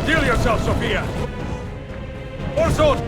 Steel yourself, Sophia! More soldiers!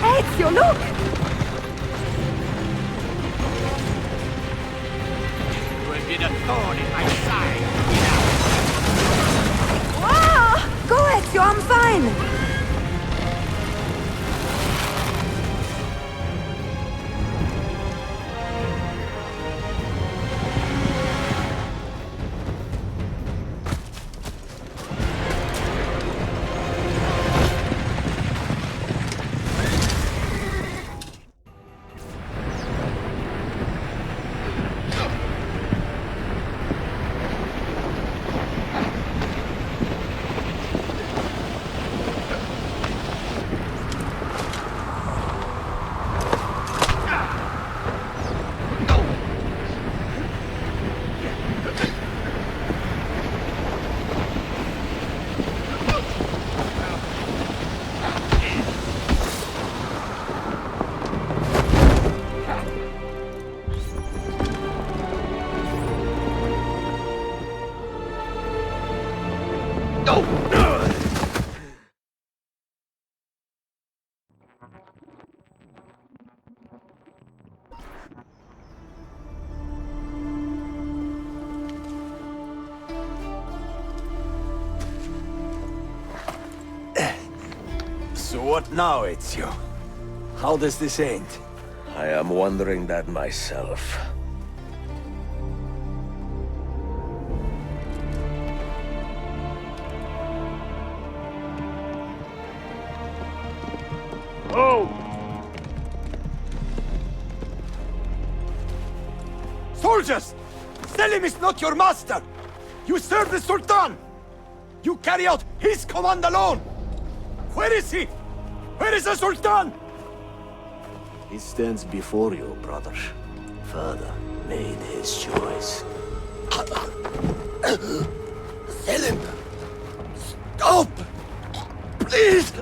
Ezio, look! You have been a thorn in my side. Ah! Go, Ezio, I'm fine! So what now, Ezio? How does this end? I am wondering that myself. Oh! Soldiers! Selim is not your master! You serve the Sultan! You carry out his command alone! Where is he? Where is the Sultan? He stands before you, brother. Father made his choice. Selim! Stop! Please!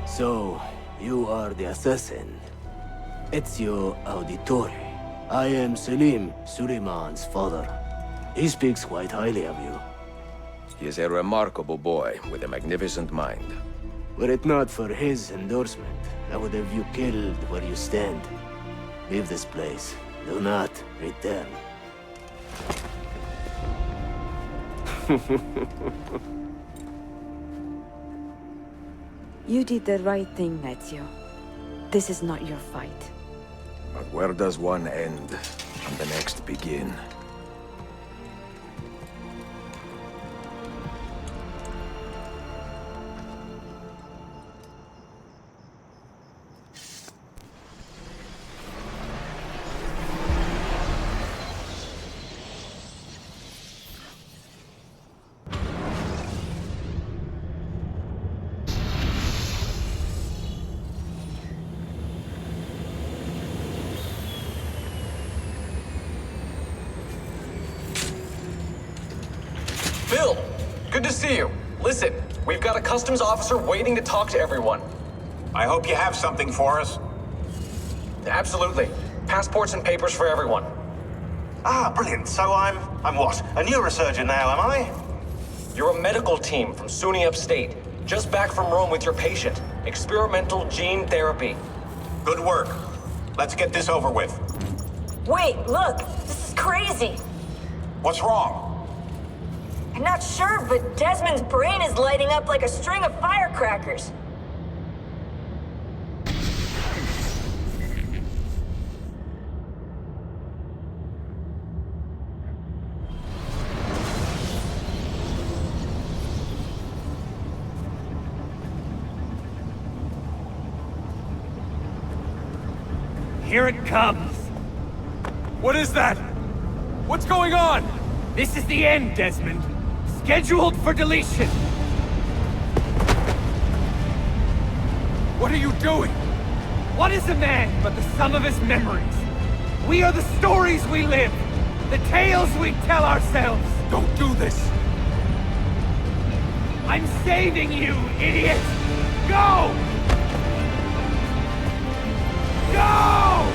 So, you are the assassin. Ezio Auditore. I am Selim, Suleiman's father. He speaks quite highly of you. He is a remarkable boy with a magnificent mind. Were it not for his endorsement, I would have you killed where you stand. Leave this place. Do not return. You did the right thing, Ezio. This is not your fight. But where does one end and the next begin? Bill, good to see you. Listen, we've got a customs officer waiting to talk to everyone. I hope you have something for us. Absolutely. Passports and papers for everyone. Ah, brilliant. So I'm what? A neurosurgeon now, am I? You're a medical team from SUNY Upstate. Just back from Rome with your patient. Experimental gene therapy. Good work. Let's get this over with. Wait, look! This is crazy! What's wrong? I'm not sure, but Desmond's brain is lighting up like a string of firecrackers. Here it comes! What is that? What's going on? This is the end, Desmond. Scheduled for deletion. What are you doing? What is a man but the sum of his memories? We are the stories we live, the tales we tell ourselves. Don't do this! I'm saving you, idiot! Go! Go!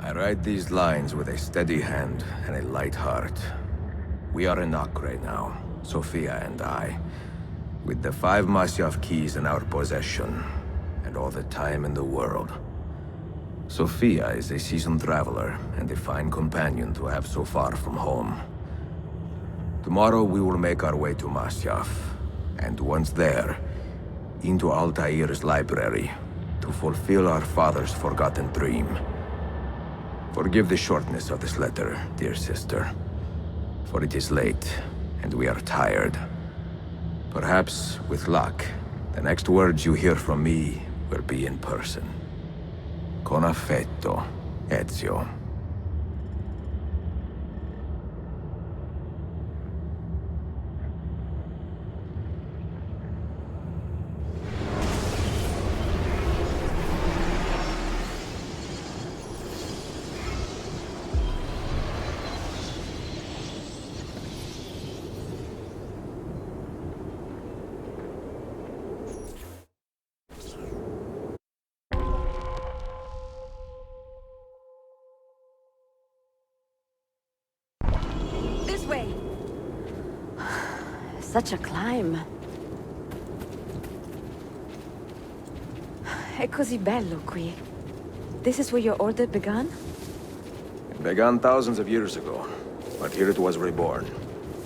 I write these lines with a steady hand and a light heart. We are in Acre now, Sophia and I, with the 5 Masyaf keys in our possession, and all the time in the world. Sophia is a seasoned traveler and a fine companion to have so far from home. Tomorrow we will make our way to Masyaf, and once there, into Altair's library, to fulfill our father's forgotten dream. Forgive the shortness of this letter, dear sister, for it is late, and we are tired. Perhaps, with luck, the next words you hear from me will be in person. Con affetto, Ezio. This way! Such a climb. È così bello qui. This is where your order began? It began thousands of years ago, but here it was reborn.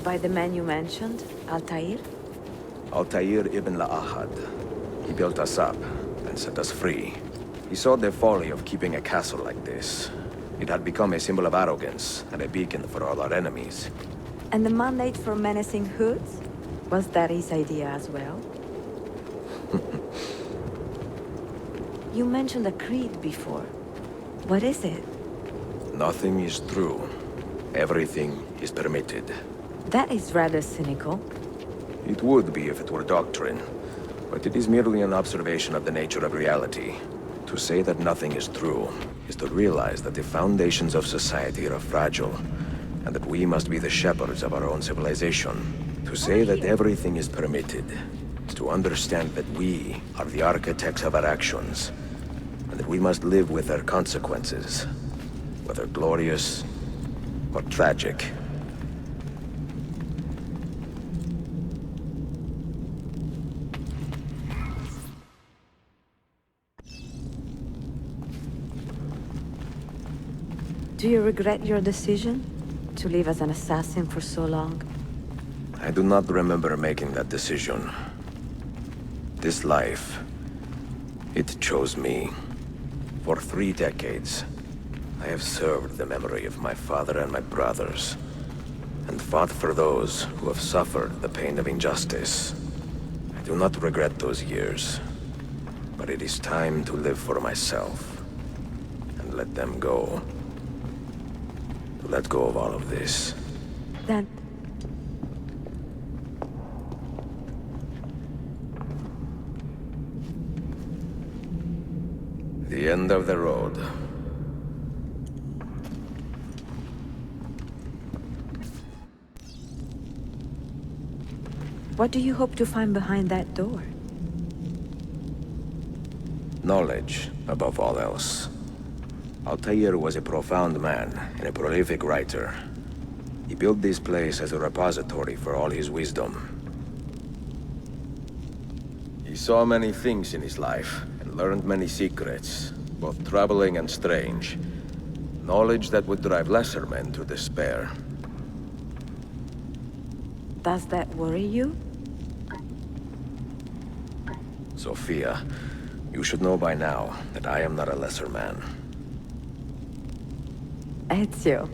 By the man you mentioned, Altair? Altair ibn La'ahad. He built us up and set us free. He saw the folly of keeping a castle like this. It had become a symbol of arrogance and a beacon for all our enemies. And the mandate for menacing hoods? Was that his idea as well? You mentioned a creed before. What is it? Nothing is true. Everything is permitted. That is rather cynical. It would be if it were doctrine, but it is merely an observation of the nature of reality. To say that nothing is true is to realize that the foundations of society are fragile, and that we must be the shepherds of our own civilization. To say that everything is permitted is to understand that we are the architects of our actions, and that we must live with their consequences, whether glorious or tragic. Do you regret your decision? To live as an assassin for so long? I do not remember making that decision. This life, it chose me. For 3 decades, I have served the memory of my father and my brothers, and fought for those who have suffered the pain of injustice. I do not regret those years, but it is time to live for myself, and let them go. To let go of all of this. Then... The end of the road. What do you hope to find behind that door? Knowledge, above all else. Altair was a profound man and a prolific writer. He built this place as a repository for all his wisdom. He saw many things in his life, and learned many secrets, both troubling and strange. Knowledge that would drive lesser men to despair. Does that worry you? Sophia, you should know by now that I am not a lesser man. Ezio.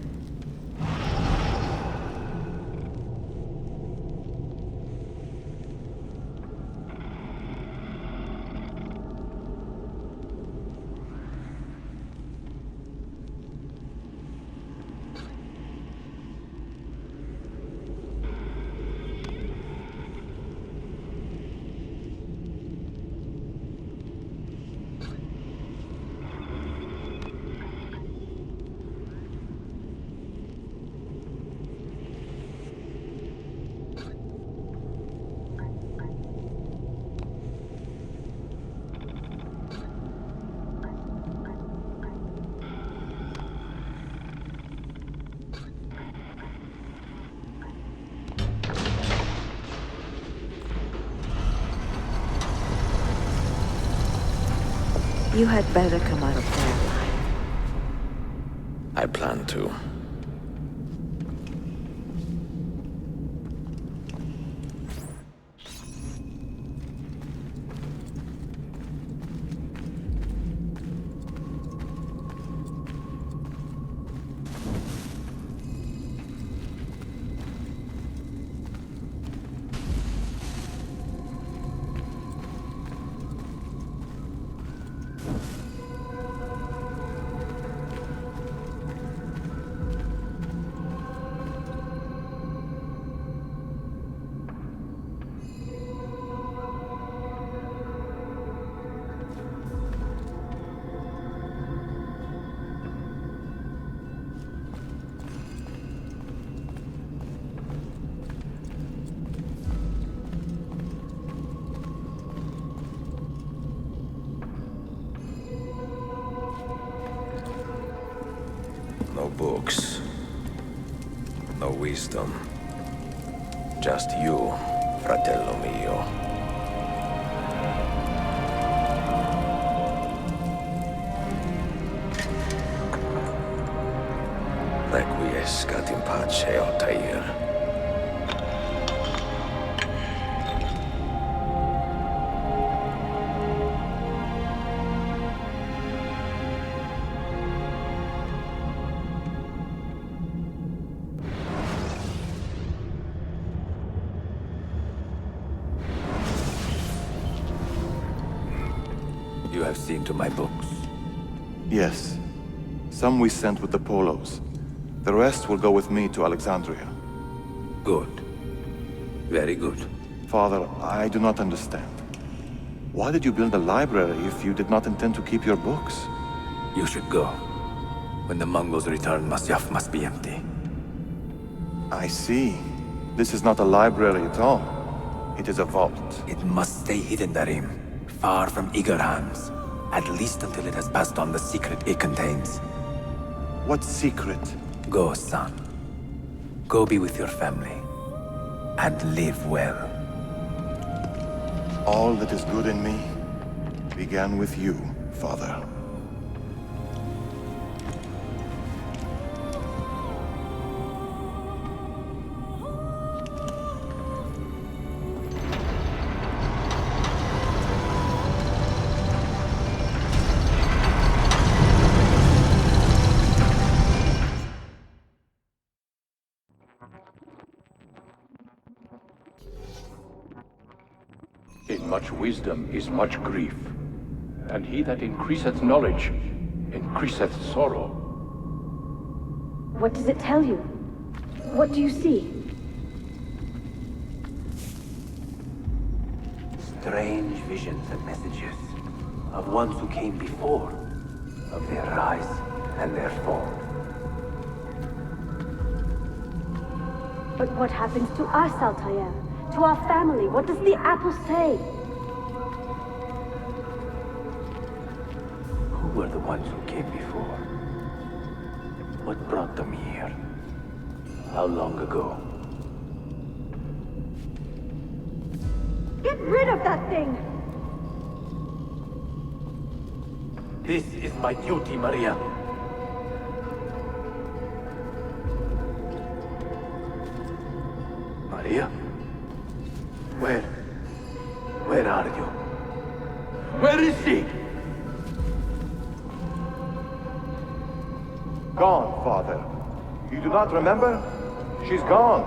You had better come out of there alive. I plan to. No books. No wisdom. Just you, fratello mio. Requiescat in pace, Altair. have seen to my books? Yes. Some we sent with the Polos. The rest will go with me to Alexandria. Good. Very good. Father, I do not understand. Why did you build a library if you did not intend to keep your books? You should go. When the Mongols return, Masyaf must be empty. I see. This is not a library at all. It is a vault. It must stay hidden, Darim. Far from eager hands. At least until it has passed on the secret it contains. What secret? Go, son. Go be with your family. And live well. All that is good in me began with you, Father. In much wisdom is much grief, and he that increaseth knowledge increaseth sorrow. What does it tell you? What do you see? Strange visions and messages of ones who came before, of their rise and their fall. But what happens to us, Altair? To our family? What does the apple say? Who were the ones who came before? What brought them here? How long ago? Get rid of that thing! This is my duty, Maria. Maria? Where are you? Where is she? Gone, Father. You do not remember? She's gone.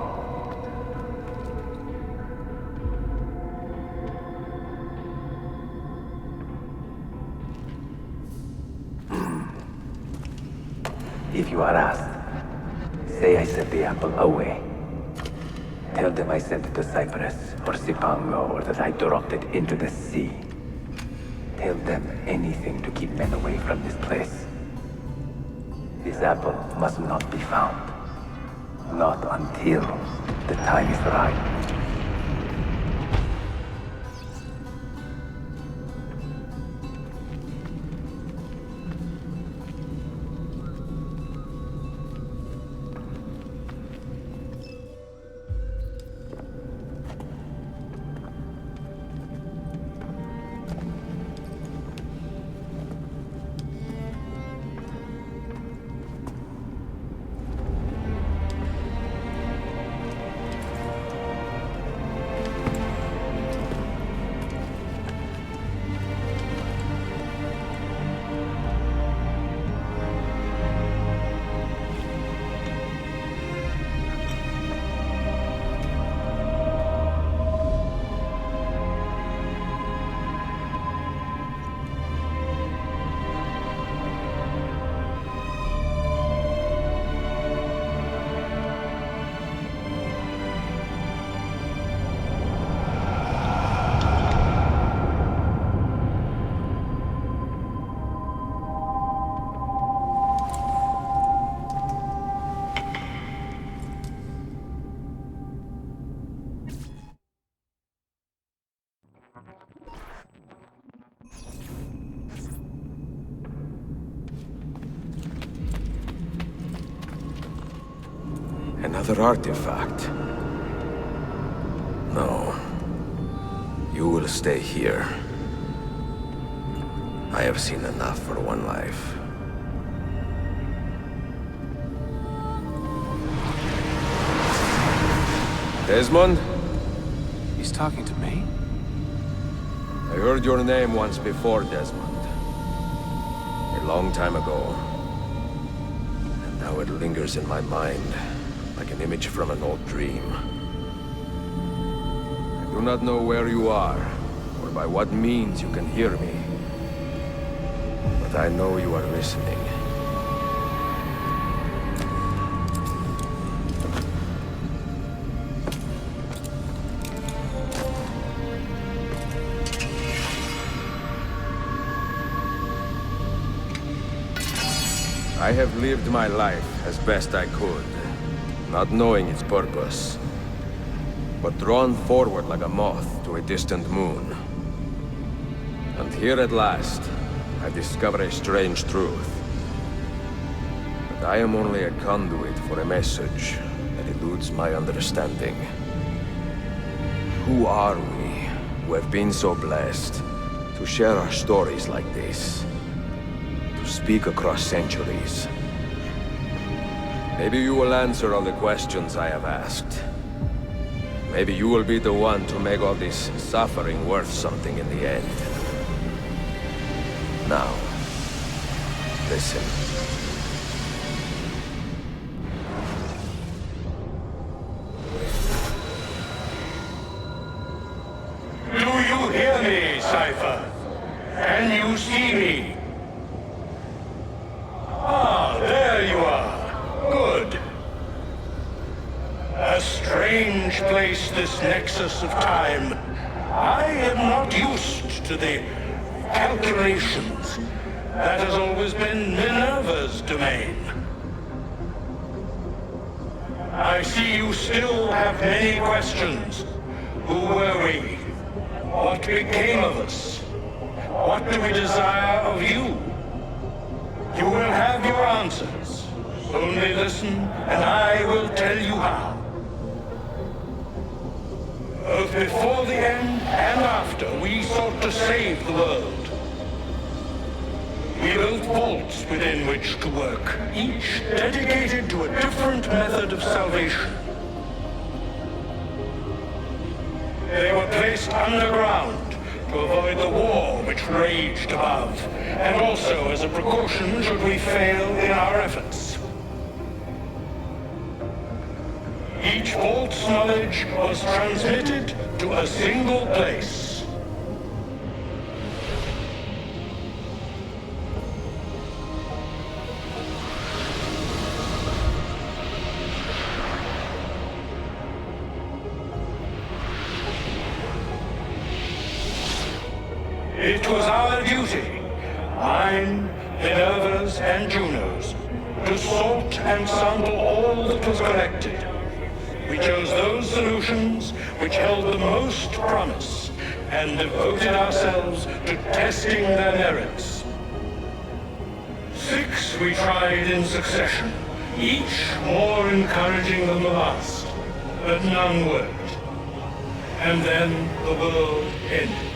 If you are asked, say I sent the apple away. Tell them I sent it to Cyprus, or Cipango, or that I dropped it into the sea. Tell them anything to keep men away from this place. This apple must not be found. Not until the time is right. Another artifact. No. You will stay here. I have seen enough for one life. Desmond? He's talking to me? I heard your name once before, Desmond. A long time ago. And now it lingers in my mind, like an image from an old dream. I do not know where you are, or by what means you can hear me. but I know you are listening. I have lived my life as best I could, not knowing its purpose, but drawn forward like a moth to a distant moon. And here at last, I discover a strange truth. That I am only a conduit for a message that eludes my understanding. Who are we, who have been so blessed to share our stories like this? Speak across centuries. Maybe you will answer all the questions I have asked. Maybe you will be the one to make all this suffering worth something in the end. Now, listen. Do you hear me, Cypher? Can you see me? Ah, there you are. Good. A strange place, this nexus of time. I am not used to the calculations. That has always been Minerva's domain. I see you still have many questions. Who were we? What became of us? What do we desire of you? You will have your answers. Only listen, and I will tell you how. Both before the end and after, we sought to save the world. We built vaults within which to work, each dedicated to a different method of salvation. They were placed underground to avoid the war which raged above, and also as a precaution should we fail in our efforts. Each vault's knowledge was transmitted to a single place. It was our duty, mine, Minerva's, and Juno's, to sort and sample all that was collected. We chose those solutions which held the most promise, and devoted ourselves to testing their merits. 6 we tried in succession, each more encouraging than the last, but none worked. And then the world ended.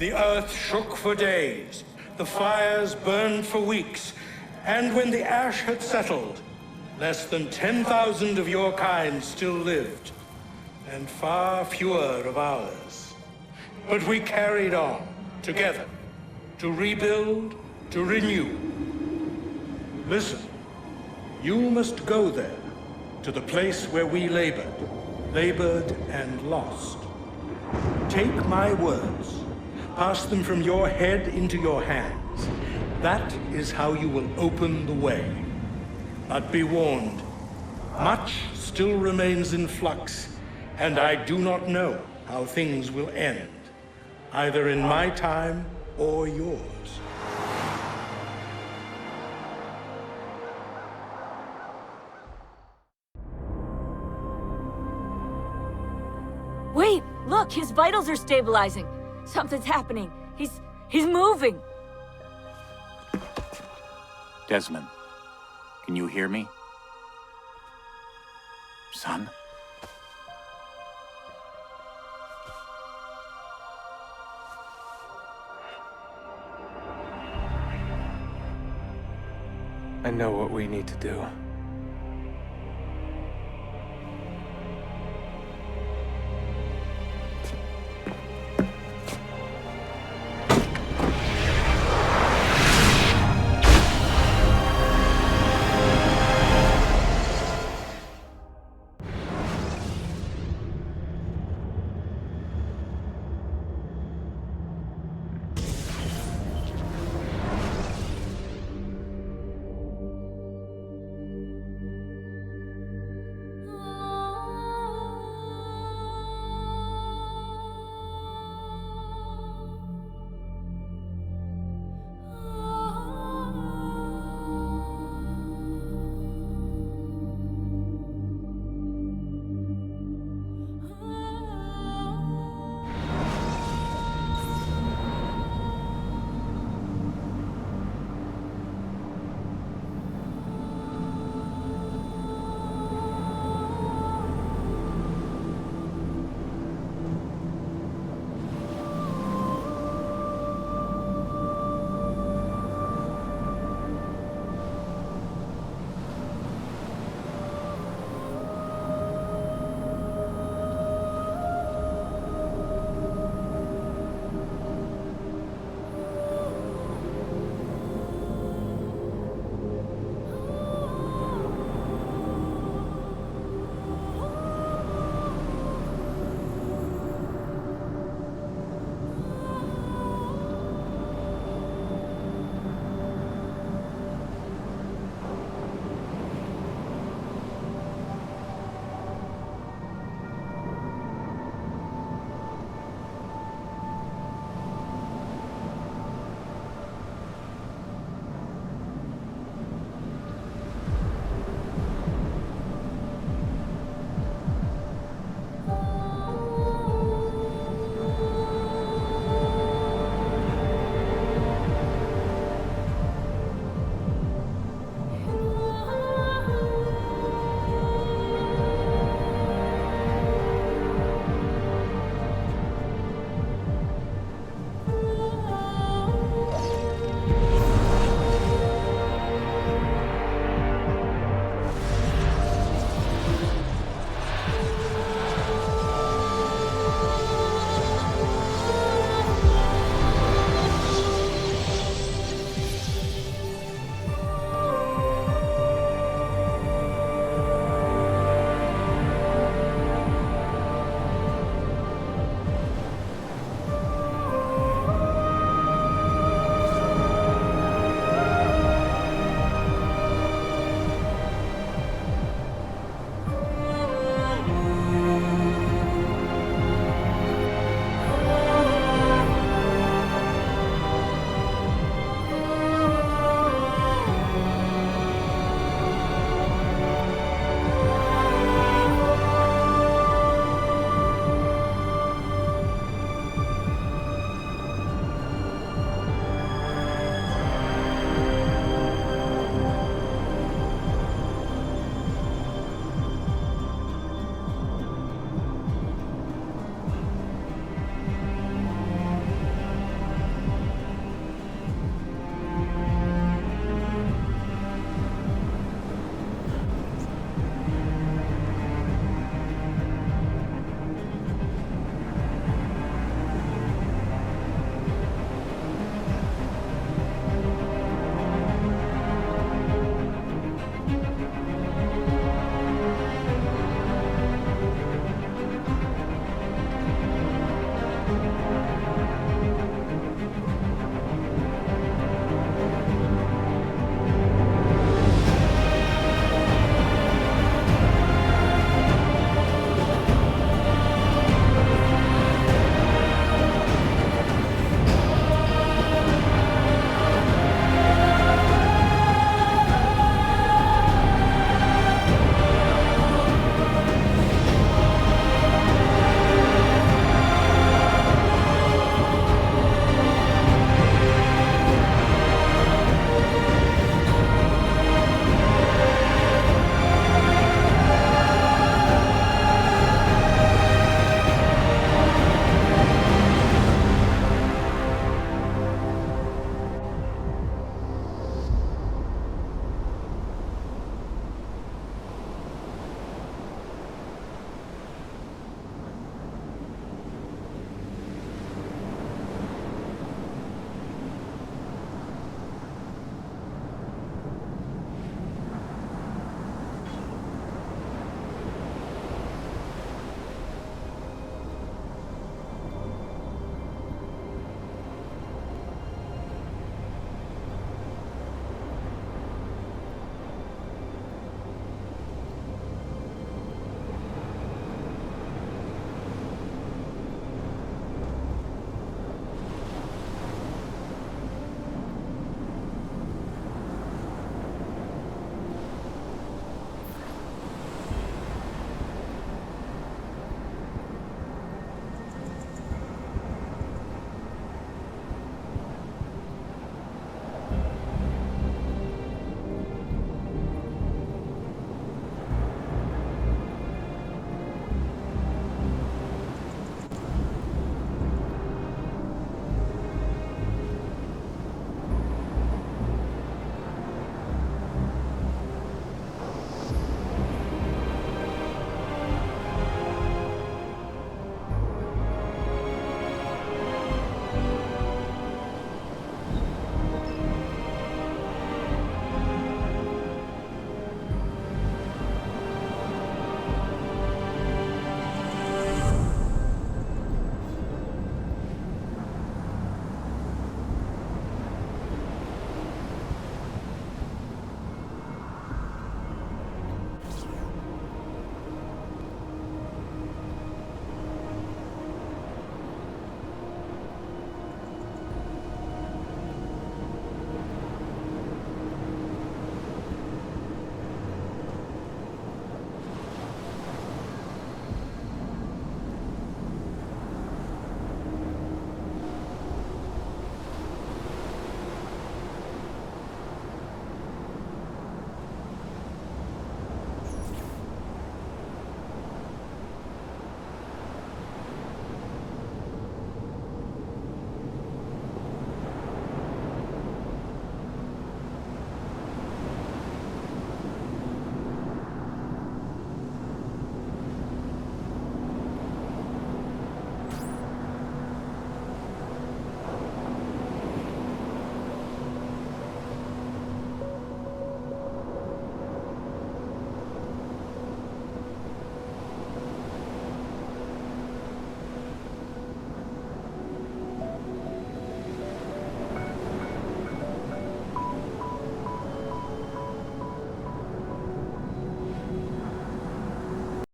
The earth shook for days, the fires burned for weeks, and when the ash had settled, less than 10,000 of your kind still lived, and far fewer of ours. But we carried on, together, to rebuild, to renew. Listen, you must go there, to the place where we labored and lost. Take my words, pass them from your head into your hands. That is how you will open the way. But be warned, much still remains in flux, and I do not know how things will end, either in my time or yours. Wait, look, his vitals are stabilizing. Something's happening. He's moving. Desmond, can you hear me? Son? I know what we need to do.